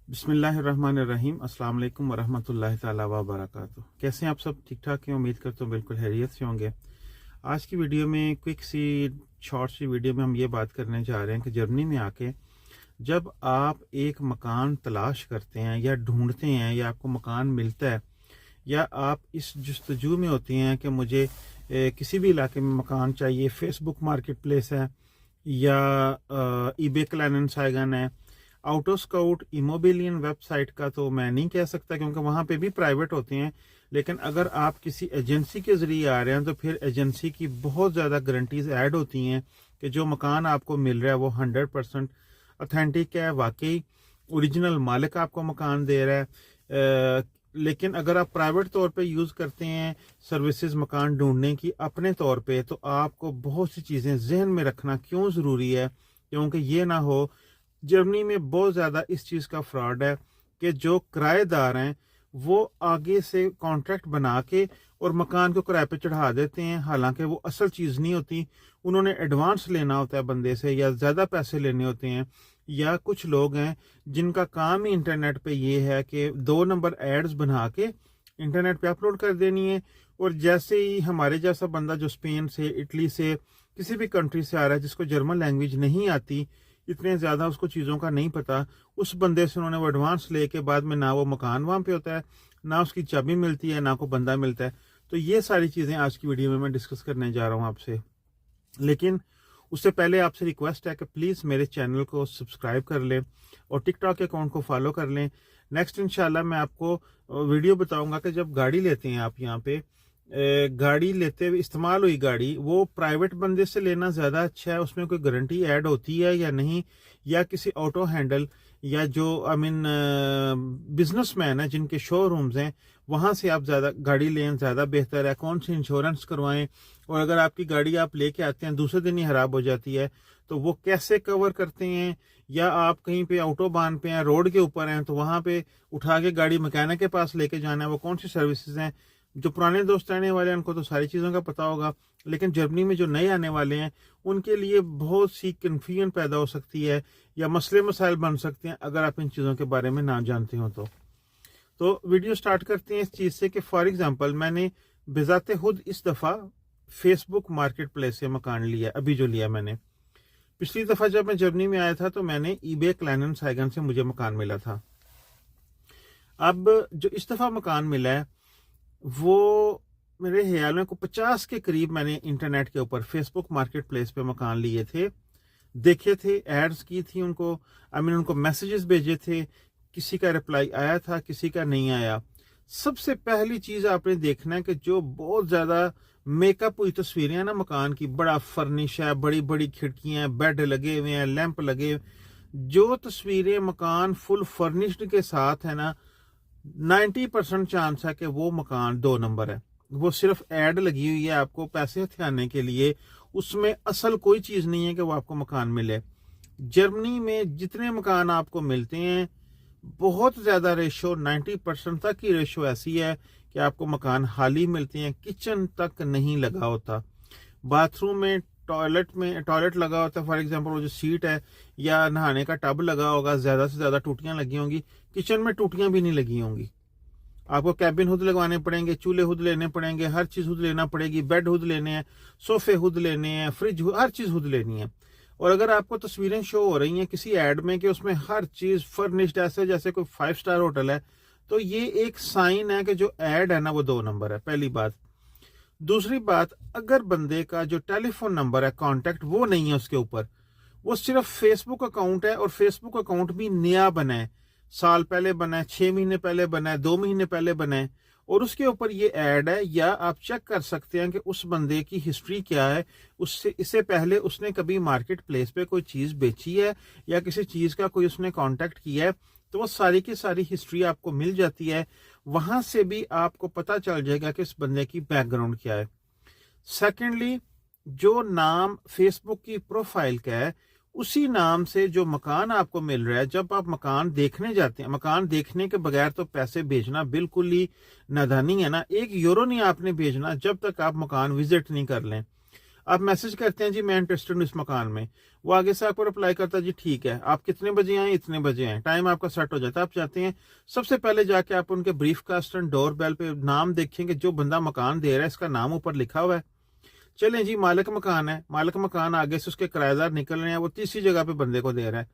बिस्मिल्लाहिर्रहमानिर्रहीम। अस्सलाम वालेकुम वरहमतुल्लाहि ताला वबरकातुहू। कैसे हैं आप सब? ठीक ठाक हैं? उम्मीद करता हूँ बिल्कुल खैरियत से होंगे। आज की वीडियो में क्विक सी शॉर्ट सी वीडियो में हम ये बात करने जा रहे हैं कि जर्मनी में आके जब आप एक मकान तलाश करते हैं या ढूंढते हैं या आपको मकान मिलता है या आप इस जस्तजू में होते हैं कि मुझे किसी भी इलाके में मकान चाहिए, फेसबुक मार्केट प्लेस है या ईबे क्लैनेंसाइगन है, ऑटो स्काउट, इमोबिलियन वेबसाइट का तो मैं नहीं कह सकता क्योंकि वहाँ पे भी प्राइवेट होते हैं। लेकिन अगर आप किसी एजेंसी के ज़रिए आ रहे हैं तो फिर एजेंसी की बहुत ज़्यादा गारंटीज ऐड होती हैं कि जो मकान आपको मिल रहा है वो 100% ऑथेंटिक है, वाकई ओरिजिनल मालिक आपको मकान दे रहा है। लेकिन अगर आप प्राइवेट तौर पे यूज़ करते हैं सर्विसेज मकान ढूंढने की अपने तौर पे, तो आपको बहुत सी चीज़ें जहन में रखना क्यों ज़रूरी है, क्योंकि ये ना हो जर्मनी में बहुत ज़्यादा इस चीज़ का फ्रॉड है कि जो किराएदार हैं वो आगे से कॉन्ट्रैक्ट बना के और मकान को किराए पे चढ़ा देते हैं, हालांकि वो असल चीज़ नहीं होती। उन्होंने एडवांस लेना होता है बंदे से या ज़्यादा पैसे लेने होते हैं। या कुछ लोग हैं जिनका काम ही इंटरनेट पे ये है कि 2 नंबर एड्स बना के इंटरनेट पे अपलोड कर देनी है, और जैसे ही हमारे जैसा बंदा जो स्पेन से, इटली से, किसी भी कंट्री से आ रहा है जिसको जर्मन लैंग्वेज नहीं आती, इतने ज़्यादा उसको चीज़ों का नहीं पता, उस बंदे से उन्होंने वो एडवांस ले के बाद में ना वो मकान वहाँ पे होता है, ना उसकी चाबी मिलती है, ना को बंदा मिलता है। तो ये सारी चीज़ें आज की वीडियो में मैं डिस्कस करने जा रहा हूँ आपसे। लेकिन उससे पहले आपसे रिक्वेस्ट है कि प्लीज़ मेरे चैनल को सब्सक्राइब कर लें और टिकटॉक के अकाउंट को फॉलो कर लें। नेक्स्ट इंशाल्लाह मैं आपको वीडियो बताऊंगा कि जब गाड़ी लेते हैं आप यहाँ पे, गाड़ी लेते हुए इस्तेमाल हुई गाड़ी वो प्राइवेट बंदे से लेना ज़्यादा अच्छा है, उसमें कोई गारंटी ऐड होती है या नहीं, या किसी ऑटो हैंडल या जो बिजनेसमैन है जिनके शोरूम्स हैं वहाँ से आप ज़्यादा गाड़ी लें, ज़्यादा बेहतर है। कौन सी इंश्योरेंस करवाएं, और अगर आपकी गाड़ी आप लेके आते हैं दूसरे दिन ही खराब हो जाती है तो वो कैसे कवर करते हैं, या आप कहीं पे ऑटोबान पे हैं, रोड के ऊपर हैं, तो वहाँ पे उठा के गाड़ी मैकेनिक के पास लेके जाना है, वो कौन सी सर्विसेज हैं। जो पुराने दोस्त आने वाले हैं उनको तो सारी चीज़ों का पता होगा, लेकिन जर्मनी में जो नए आने वाले हैं उनके लिए बहुत सी कन्फ्यूजन पैदा हो सकती है या मसले मसाइल बन सकते हैं अगर आप इन चीज़ों के बारे में ना जानते हो। तो वीडियो स्टार्ट करते हैं इस चीज़ से कि फॉर एग्जांपल मैंने बेज़ाते खुद इस दफ़ा फेसबुक मार्केट प्लेस से मकान लिया, अभी जो लिया मैंने। पिछली दफ़ा जब मैं जर्मनी में आया था तो मैंने ईबे क्लैनेंसाइगन से मुझे मकान मिला था। अब जो इस दफ़ा मकान मिला है वो मेरे ख्याल में को 50 के करीब मैंने इंटरनेट के ऊपर फेसबुक मार्केट प्लेस पे मकान लिए थे, देखे थे, एड्स की थी उनको, उनको मैसेजेस भेजे थे, किसी का रिप्लाई आया था, किसी का नहीं आया। सबसे पहली चीज़ आपने देखना है कि जो बहुत ज़्यादा मेकअप हुई तस्वीरें हैं ना मकान की, बड़ा फर्निश है, बड़ी बड़ी खिड़कियाँ हैं, बेड लगे हुए हैं, लैंप लगे, जो तस्वीरें मकान फुल फर्निश्ड के साथ है ना, 90% चांस है कि वो मकान 2 नंबर है। वो सिर्फ एड लगी हुई है आपको पैसे हथियाने के लिए, उसमें असल कोई चीज़ नहीं है कि वो आपको मकान मिले। जर्मनी में जितने मकान आपको मिलते हैं बहुत ज़्यादा रेशो 90% तक की रेशो ऐसी है कि आपको मकान खाली मिलते हैं, किचन तक नहीं लगा होता, बाथरूम में टॉयलेट लगा होता है, फॉर एग्जांपल वो जो सीट है या नहाने का टब लगा होगा, ज़्यादा से ज़्यादा टूटियां लगी होंगी, किचन में टूटियां भी नहीं लगी होंगी। आपको कैबिन खुद लगवाने पड़ेंगे, चूल्हे खुद लेने पड़ेंगे, हर चीज़ खुद लेना पड़ेगी, बेड खुद लेने हैं, सोफे खुद लेने हैं, फ्रिज, हर चीज़ खुद लेनी है। और अगर आपको तस्वीरें शो हो रही हैं किसी एड में कि उसमें हर चीज़ फर्निश्ड ऐसे जैसे कोई 5 स्टार होटल है, तो ये एक साइन है कि जो एड है ना वो 2 नंबर है, पहली बात। दूसरी बात, अगर बंदे का जो टेलीफोन नंबर है कॉन्टैक्ट वो नहीं है उसके ऊपर, वो सिर्फ फेसबुक अकाउंट है, और फेसबुक अकाउंट भी नया बना है, साल पहले बना है, 6 महीने पहले बना है, 2 महीने पहले बना है, और उसके ऊपर ये ऐड है, या आप चेक कर सकते हैं कि उस बंदे की हिस्ट्री क्या है, उससे इससे पहले उसने कभी मार्केट प्लेस पे कोई चीज़ बेची है या किसी चीज़ का कोई उसने कॉन्टैक्ट किया है, तो वो सारी की सारी हिस्ट्री आपको मिल जाती है। वहां से भी आपको पता चल जाएगा कि इस बंदे की बैकग्राउंड क्या है। सेकेंडली, जो नाम फेसबुक की प्रोफाइल का है उसी नाम से जो मकान आपको मिल रहा है, जब आप मकान देखने जाते हैं, मकान देखने के बगैर तो पैसे भेजना बिल्कुल ही नादानी है ना। 1 यूरो नहीं आपने भेजना जब तक आप मकान विजिट नहीं कर लें। आप मैसेज करते हैं जी मैं इंटरेस्टेड हूँ इस मकान में, वो आगे से आपको रिप्लाई करता है जी ठीक है, आप कितने बजे आए, इतने बजे आए, टाइम आपका सेट हो जाता है। आप जाते हैं, सबसे पहले जाके आप उनके briefcase and doorbell पे नाम देखेंगे, जो बंदा मकान दे रहा है इसका नाम ऊपर लिखा हुआ है। चलें जी, मालिक मकान है, मालिक मकान आगे से उसके किराएदार निकल रहे हैं, वो तीसरी जगह पे बंदे को दे रहा है,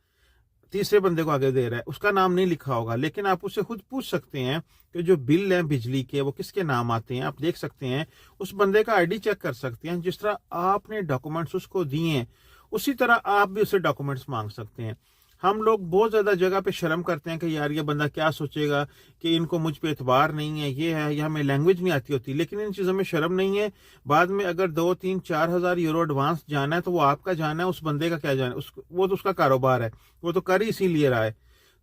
तीसरे बंदे को आगे दे रहा है, उसका नाम नहीं लिखा होगा, लेकिन आप उससे खुद पूछ सकते हैं कि जो बिल है बिजली के वो किसके नाम आते हैं। आप देख सकते हैं, उस बंदे का आईडी चेक कर सकते हैं। जिस तरह आपने डॉक्यूमेंट्स उसको दिए हैं उसी तरह आप भी उससे डॉक्यूमेंट्स मांग सकते हैं। हम लोग बहुत ज्यादा जगह पे शर्म करते हैं कि यार ये बंदा क्या सोचेगा कि इनको मुझ पे एतबार नहीं है, ये है, या हमें लैंग्वेज नहीं आती होती, लेकिन इन चीजों में शर्म नहीं है। बाद में अगर 2-3-4 हज़ार यूरो एडवांस जाना है तो वो आपका जाना है, उस बंदे का क्या जाना है, वो तो उसका कारोबार है, वो तो कर ही इसीलिए रहा है।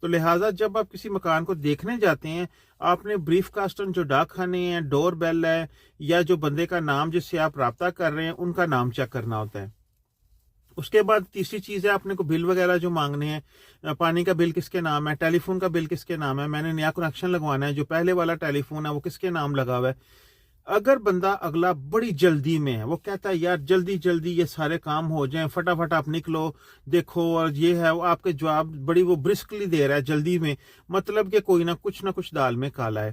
तो लिहाजा जब आप किसी मकान को देखने जाते हैं, आपने ब्रीफ कास्टन जो डाक खाने हैं, डोर बेल है, या जो बंदे का नाम जिससे आप राब्ता कर रहे हैं उनका नाम चेक करना होता है। उसके बाद तीसरी चीज है, आपने को बिल वगैरह जो मांगने हैं, पानी का बिल किसके नाम है, टेलीफोन का बिल किसके नाम है, मैंने नया कनेक्शन लगवाना है, जो पहले वाला टेलीफोन है वो किसके नाम लगा हुआ है। अगर बंदा अगला बड़ी जल्दी में है, वो कहता है यार जल्दी जल्दी ये सारे काम हो जाएं, फटाफट आप निकलो देखो, और ये है, वो आपके जवाब बड़ी वो ब्रिस्कली दे रहा है जल्दी में, मतलब कि कोई ना कुछ दाल में काला है।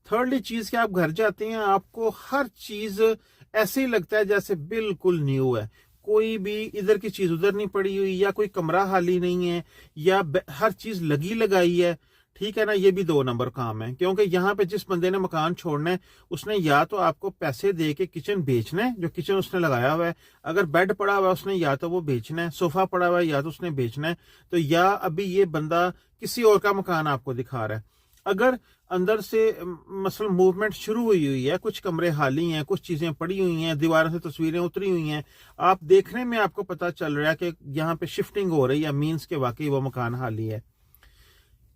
थर्डली चीज कि आप घर जाते हैं, आपको हर चीज ऐसे ही लगता है जैसे बिल्कुल न्यू है, कोई भी इधर की चीज उधर नहीं पड़ी हुई, या कोई कमरा खाली नहीं है, या हर चीज लगी लगाई है। ठीक है ना, ये भी 2 नंबर काम है, क्योंकि यहाँ पे जिस बंदे ने मकान छोड़ना है उसने या तो आपको पैसे दे के किचन बेचना है, जो किचन उसने लगाया हुआ है, अगर बेड पड़ा हुआ है उसने या तो वो बेचना है, सोफा पड़ा हुआ है या तो उसने बेचना है, तो या अभी ये बंदा किसी और का मकान आपको दिखा रहा है। अगर अंदर से मसलन मूवमेंट शुरू हुई है, कुछ कमरे खाली हैं, कुछ चीजें पड़ी हुई हैं, दीवारों से तस्वीरें उतरी हुई हैं, आप देखने में आपको पता चल रहा है कि यहाँ पे शिफ्टिंग हो रही है, मीन्स के वाकई वो मकान खाली है।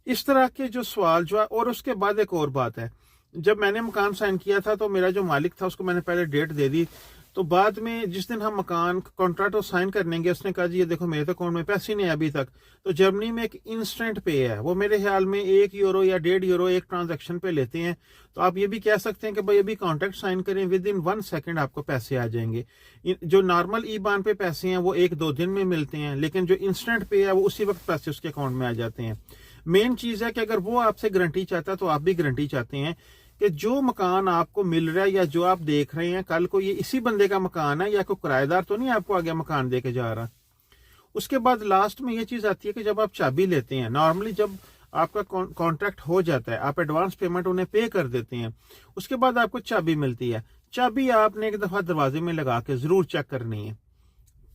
इस तरह के जो सवाल जो, और उसके बाद एक और बात है, जब मैंने मकान साइन किया था तो मेरा जो मालिक था उसको मैंने पहले डेट दे दी, तो बाद में जिस दिन हम मकान कॉन्ट्रैक्ट को साइन करने गए उसने कहा जी ये देखो मेरे तो अकाउंट में पैसे नहीं है अभी तक। तो जर्मनी में एक इंस्टेंट पे है, वो मेरे ख्याल में 1 यूरो या 1.5 यूरो एक ट्रांजैक्शन पे लेते हैं। तो आप ये भी कह सकते हैं कि भाई अभी कॉन्ट्रैक्ट साइन करें, विद इन 1 सेकेंड आपको पैसे आ जाएंगे। जो नॉर्मल ई बान पे पैसे हैं वो 1-2 दिन में मिलते हैं, लेकिन जो इंस्टेंट पे है वो उसी वक्त पैसे उसके अकाउंट में आ जाते हैं। मेन चीज है कि अगर वो आपसे गारंटी चाहता है तो आप भी गारंटी चाहते हैं कि जो मकान आपको मिल रहा है या जो आप देख रहे हैं कल को ये इसी बंदे का मकान है, या कोई किराएदार तो नहीं आपको आगे मकान दे के जा रहा। उसके बाद लास्ट में ये चीज आती है कि जब आप चाबी लेते हैं, नॉर्मली जब आपका कॉन्ट्रैक्ट हो जाता है आप एडवांस पेमेंट उन्हें पे कर देते हैं, उसके बाद आपको चाबी मिलती है। चाबी आपने एक दफा दरवाजे में लगा के जरूर चेक करनी है,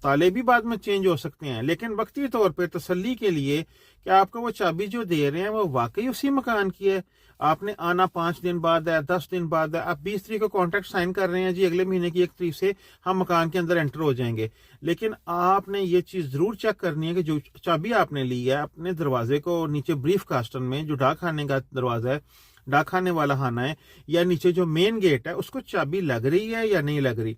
ताले भी बाद में चेंज हो सकते हैं, लेकिन वक्ती तौर पे तसल्ली के लिए कि आपको वो चाबी जो दे रहे हैं वो वाकई उसी मकान की है। आपने आना 5 दिन बाद है, 10 दिन बाद है, आप 20 तारीख को कॉन्ट्रैक्ट साइन कर रहे हैं जी अगले महीने की 1 तारीख से हम मकान के अंदर एंटर हो जाएंगे, लेकिन आपने ये चीज जरूर चेक करनी है कि जो चाबी आपने ली है अपने दरवाजे को नीचे ब्रीफ कास्टन में, जो डाक खाने का दरवाजा है, डाक खाने वाला खाना है, या नीचे जो मेन गेट है उसको चाबी लग रही है या नहीं लग रही।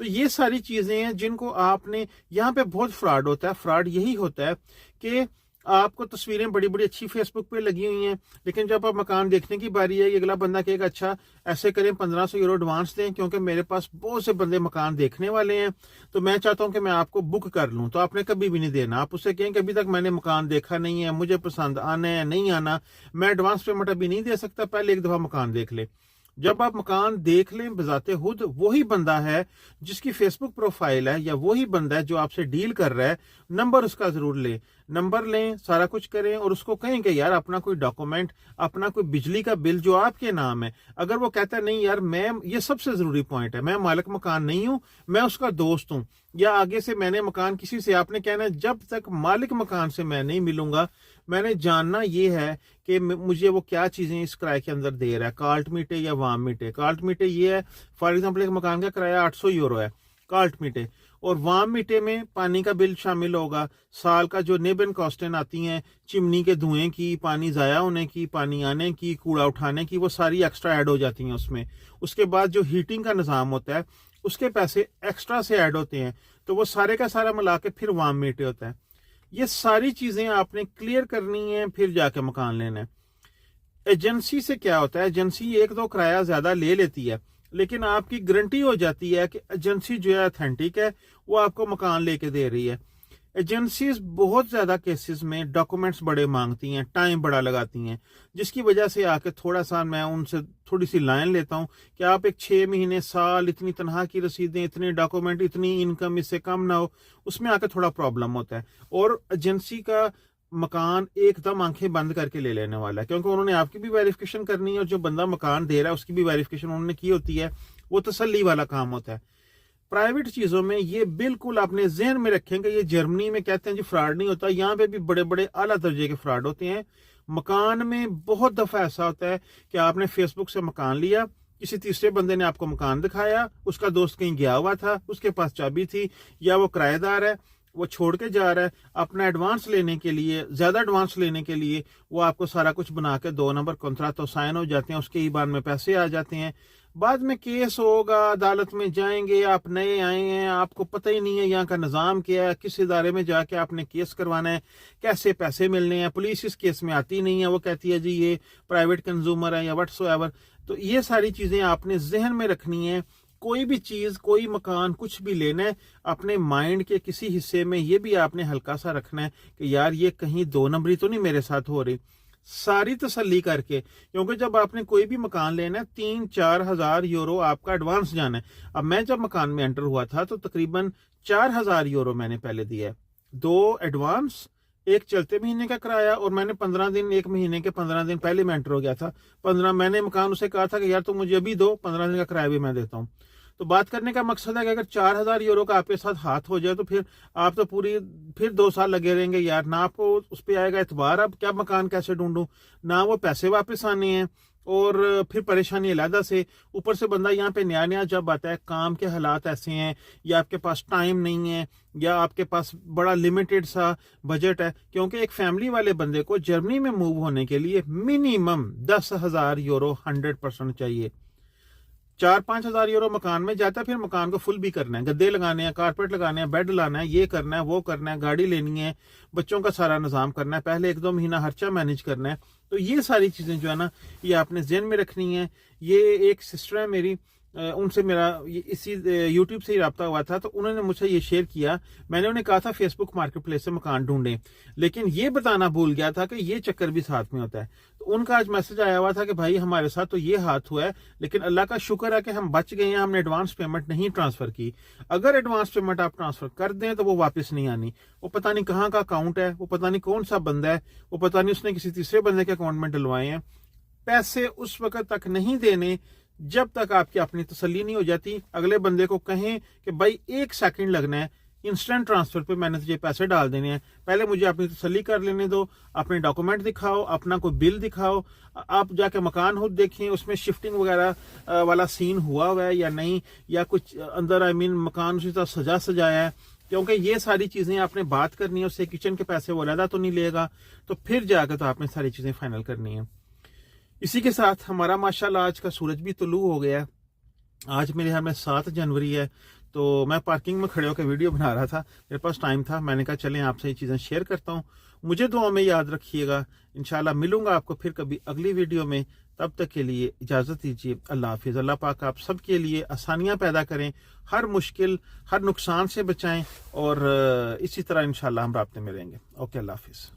तो ये सारी चीजें हैं जिनको आपने, यहाँ पे बहुत फ्रॉड होता है। फ्रॉड यही होता है कि आपको तस्वीरें बड़ी बड़ी अच्छी फेसबुक पे लगी हुई हैं, लेकिन जब आप मकान देखने की बारी है, अगला बंदा कहेगा अच्छा ऐसे करें 1500 यूरो एडवांस दें क्योंकि मेरे पास बहुत से बंदे मकान देखने वाले हैं, तो मैं चाहता हूं कि मैं आपको बुक कर लूं। तो आपने कभी भी नहीं देना, आप उससे कहें कि अभी तक मैंने मकान देखा नहीं है, मुझे पसंद आना है नहीं आना, मैं एडवांस पेमेंट अभी नहीं दे सकता, पहले एक दफा मकान देख ले। जब आप मकान देख लें बजाते खुद वही बंदा है जिसकी फेसबुक प्रोफाइल है, या वही बंदा है जो आपसे डील कर रहा है, नंबर उसका जरूर लें, नंबर लें, सारा कुछ करें, और उसको कहें कि यार अपना कोई डॉक्यूमेंट, अपना कोई बिजली का बिल जो आपके नाम है। अगर वो कहता है नहीं यार मैं, ये सबसे जरूरी पॉइंट है, मैं मालिक मकान नहीं हूं, मैं उसका दोस्त हूं, या आगे से मैंने मकान किसी से, आपने कहना है जब तक मालिक मकान से मैं नहीं मिलूंगा मैंने जानना ये है कि मुझे वो क्या चीजें इस किराए के अंदर दे रहा है, कार्ट मीटे या वाम मीटे। कार्ट मीटे ये है, फॉर एग्जांपल एक मकान का किराया 800 यूरो है कार्ट मीटे, और वाम मीटे में पानी का बिल शामिल होगा, साल का जो नेबन कॉस्टें आती हैं, चिमनी के धुएं की, पानी जाया होने की, पानी आने की, कूड़ा उठाने की, वो सारी एक्स्ट्रा ऐड हो जाती हैं उसमें। उसके बाद जो हीटिंग का निज़ाम होता है उसके पैसे एक्स्ट्रा से ऐड होते हैं, तो वो सारे का सारा मिला के फिर वाम मीटे होता है। ये सारी चीजें आपने क्लियर करनी है, फिर जाके मकान लेना है। एजेंसी से क्या होता है, एजेंसी 1-2 किराया ज्यादा ले लेती है, لیکن آپ کی گارنٹی ہو جاتی ہے کہ ایجنسی جو ہے اتھینٹک ہے, وہ آپ کو مکان لے کے دے رہی ہے. ایجنسیز بہت زیادہ کیسز میں ڈاکومنٹس بڑے مانگتی ہیں, ٹائم بڑا لگاتی ہیں, جس کی وجہ سے آ کے تھوڑا سا میں ان سے تھوڑی سی لائن لیتا ہوں کہ آپ ایک 6 مہینے سال اتنی تنخواہ کی رسیدیں, اتنے ڈاکومنٹ, اتنی انکم اس سے کم نہ ہو, اس میں آ کے تھوڑا پرابلم ہوتا ہے. اور ایجنسی کا مکان ایک دم آنکھیں بند کر کے لے لینے والا ہے, کیونکہ انہوں نے آپ کی بھی ویریفیکیشن کرنی ہے, اور جو بندہ مکان دے رہا ہے اس کی بھی ویریفیکیشن انہوں نے کی ہوتی ہے. وہ تسلی والا کام ہوتا ہے. پرائیویٹ چیزوں میں یہ بالکل اپنے ذہن میں رکھیں کہ یہ جرمنی میں کہتے ہیں جی فراڈ نہیں ہوتا, یہاں پہ بھی بڑے بڑے اعلیٰ درجے کے فراڈ ہوتے ہیں. مکان میں بہت دفعہ ایسا ہوتا ہے کہ آپ نے فیس بک سے مکان لیا, کسی تیسرے بندے نے آپ کو مکان دکھایا, اس کا دوست کہیں گیا ہوا تھا, اس کے پاس چابی تھی, یا وہ کرایہ دار ہے, وہ چھوڑ کے جا رہا ہے, اپنا ایڈوانس لینے کے لیے, زیادہ ایڈوانس لینے کے لیے وہ آپ کو سارا کچھ بنا کے 2 نمبر کنترات تو سائن ہو جاتے ہیں, اس کے ایبان میں پیسے آ جاتے ہیں. بعد میں کیس ہوگا, عدالت میں جائیں گے, آپ نئے آئے ہیں, آپ کو پتہ ہی نہیں ہے یہاں کا نظام کیا ہے, کس ادارے میں جا کے آپ نے کیس کروانا ہے, کیسے پیسے ملنے ہیں. پولیس اس کیس میں آتی نہیں ہے, وہ کہتی ہے جی یہ پرائیویٹ کنزیومر ہے یا وٹس ایور. تو یہ ساری چیزیں آپ نے ذہن میں رکھنی ہے. کوئی بھی چیز, کوئی مکان, کچھ بھی لینا ہے, اپنے مائنڈ کے کسی حصے میں یہ بھی آپ نے ہلکا سا رکھنا ہے کہ یار یہ کہیں 2 نمبری تو نہیں میرے ساتھ ہو رہی. ساری تسلی کر کے, کیونکہ جب آپ نے کوئی بھی مکان لینا ہے 3-4 ہزار یورو آپ کا ایڈوانس جانا ہے. اب میں جب مکان میں انٹر ہوا تھا تو تقریباً 4,000 یورو میں نے پہلے دیا ہے, 2 ایڈوانس, 1 چلتے مہینے کا کرایہ, اور میں نے 15 دن, 1 مہینے کے 15 دن پہلے میں انٹر ہو گیا تھا. 15 میں نے مکان اسے کہا تھا کہ یار تم مجھے ابھی دو, 15 دن کا کرایہ بھی میں دیتا ہوں. تو بات کرنے کا مقصد ہے کہ اگر 4,000 یورو کا آپ کے ساتھ ہاتھ ہو جائے تو پھر آپ تو پھر 2 سال لگے رہیں گے یار, نہ آپ کو اس پہ آئے گا اعتبار, اب کیا مکان کیسے ڈھونڈوں, نہ وہ پیسے واپس آنے ہیں, اور پھر پریشانی علیحدہ سے. اوپر سے بندہ یہاں پہ نیا جب آتا ہے, کام کے حالات ایسے ہیں, یا آپ کے پاس ٹائم نہیں ہے, یا آپ کے پاس بڑا لمیٹڈ سا بجٹ ہے, کیونکہ ایک فیملی والے بندے کو جرمنی میں موو ہونے کے لیے منیمم 10,000 یورو 100% چاہیے. 4-5 ہزار یورو مکان میں جاتا ہے, پھر مکان کو فل بھی کرنا ہے, گدے لگانے ہیں, کارپیٹ لگانے ہیں, بیڈ لانا ہے, یہ کرنا ہے, وہ کرنا ہے, گاڑی لینی ہے, بچوں کا سارا نظام کرنا ہے, پہلے 1-2 مہینہ خرچہ مینیج کرنا ہے. تو یہ ساری چیزیں جو ہے نا, یہ آپ نے ذہن میں رکھنی ہے. یہ ایک سسٹر ہے میری, ان سے میرا اسی یوٹیوب سے ہی رابطہ ہوا تھا, تو انہوں نے مجھ سے یہ شیئر کیا. میں نے انہیں کہا تھا فیس بک مارکیٹ پلیس سے مکان ڈھونڈیں, لیکن یہ بتانا بھول گیا تھا کہ یہ چکر بھی ساتھ میں ہوتا ہے. تو ان کا آج میسج آیا ہوا تھا کہ بھائی ہمارے ساتھ تو یہ ہاتھ ہوا ہے, لیکن اللہ کا شکر ہے کہ ہم بچ گئے ہیں, ہم نے ایڈوانس پیمنٹ نہیں ٹرانسفر کی. اگر ایڈوانس پیمنٹ آپ ٹرانسفر کر دیں تو وہ واپس نہیں آنی. وہ پتہ نہیں کہاں کا اکاؤنٹ ہے, وہ پتہ نہیں کون سا بندہ ہے, وہ پتہ نہیں اس نے کسی تیسرے بندے کے اکاؤنٹ میں ڈلوائے ہیں. پیسے اس وقت تک نہیں دینے جب تک آپ کی اپنی تسلی نہیں ہو جاتی. اگلے بندے کو کہیں کہ بھائی 1 سیکنڈ لگنا ہے, انسٹنٹ ٹرانسفر پہ میں نے تجھے پیسے ڈال دینے ہیں, پہلے مجھے اپنی تسلی کر لینے دو, اپنے ڈاکومنٹ دکھاؤ, اپنا کوئی بل دکھاؤ, آپ جا کے مکان خود دیکھیں اس میں شفٹنگ وغیرہ والا سین ہوا ہے یا نہیں, یا کچھ اندر مکان اسی طرح سجایا ہے. کیونکہ یہ ساری چیزیں آپ نے بات کرنی ہے, اس سے کچن کے پیسے وہ علیحدہ تو نہیں لے گا, تو پھر جا کے تو آپ نے ساری چیزیں فائنل کرنی ہیں. اسی کے ساتھ ہمارا ماشاءاللہ آج کا سورج بھی طلوع ہو گیا. آج میرے یہاں میں 7 جنوری ہے, تو میں پارکنگ میں کھڑے ہو کے ویڈیو بنا رہا تھا, میرے پاس ٹائم تھا, میں نے کہا چلیں آپ سے یہ چیزیں شیئر کرتا ہوں. مجھے دعا میں یاد رکھیے گا. انشاءاللہ ملوں گا آپ کو پھر کبھی اگلی ویڈیو میں. تب تک کے لیے اجازت دیجیے. اللہ حافظ. اللہ پاک آپ سب کے لیے آسانیاں پیدا کریں, ہر مشکل, ہر نقصان سے بچائیں, اور اسی طرح انشاءاللہ ہم رابطے میں رہیں گے. اوکے, اللہ حافظ.